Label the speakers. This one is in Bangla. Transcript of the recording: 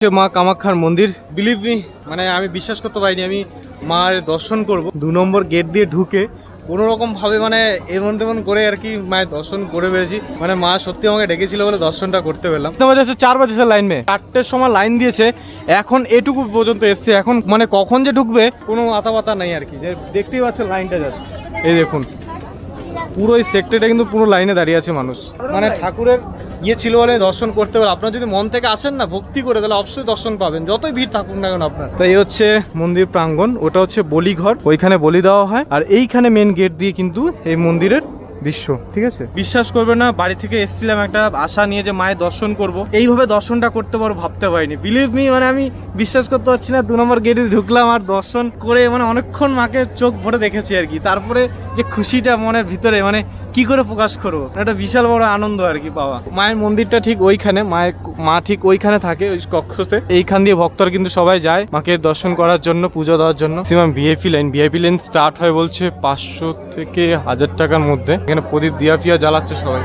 Speaker 1: মা কামাখ্যার মন্দির। বিলিভ মি, মানে আমি বিশ্বাস করতে পারিনি আমি মার দর্শন করব। 2 নম্বর গেট দিয়ে ঢুকে কোনো রকম ভাবে মানে এমন তেমন করে আর কি মায়ের দর্শন করে পেয়েছি। মানে মা সত্যি আমাকে ডেকেছিল বলে দর্শনটা করতে পেলাম। 4 বাজে লাইন মে 4টের সময় লাইন দিয়েছে, এখন এটুকু পর্যন্ত এসছে। এখন মানে কখন যে ঢুকবে কোনো আতা পাতা নেই আর কি। যে দেখতেই পাচ্ছেন লাইনটা যাচ্ছে, এই দেখুন পুরো এই সেক্টরটা কিন্তু পুরো লাইনে দাঁড়িয়ে আছে মানুষ। মানে ঠাকুরের ইয়ে ছিল বলে দর্শন করতে পারে। আপনারা যদি মন থেকে আসেন না, ভক্তি করে, তাহলে অবশ্যই দর্শন পাবেন, যতই ভিড় থাকুন না কেন আপনার। তো এই হচ্ছে মন্দির প্রাঙ্গণ, ওটা হচ্ছে বলিঘর, ওইখানে বলি দেওয়া হয়। আর এইখানে মেন গেট দিয়ে কিন্তু এই মন্দিরের দৃশ্য, ঠিক আছে। বিশ্বাস করবে না, বাড়ি থেকে এসেছিলাম একটা আশা নিয়ে যে মায়ের দর্শন করব, এইভাবে দর্শনটা করতে পারবো ভাবতে পারিনি। বিলিভ মি, মানে আমি বিশ্বাস করতে পারছি না। 2 নম্বর গেটে ঢুকলাম আর দর্শন করে মানে অনেকক্ষণ মাকে চোখ ভরে দেখেছি আর কি। তারপরে যে খুশিটা মনের ভিতরে, মানে কি করে প্রকাশ করবো, একটা বিশাল বড় আনন্দ আর কি পাওয়া। মায়ের মন্দিরটা ঠিক ওইখানে, মা ঠিক ওইখানে থাকে, ওই কক্ষতে। এইখান দিয়ে ভক্তরা কিন্তু সবাই যায় মাকে দর্শন করার জন্য, পুজো দেওয়ার জন্য। ম্যাক্সিমাম ভিআইপি লাইন স্টার্ট হয় বলছে 500 থেকে 1000 টাকার মধ্যে। এখানে প্রদীপ দিয়া ফিয়া জ্বালাচ্ছে সবাই।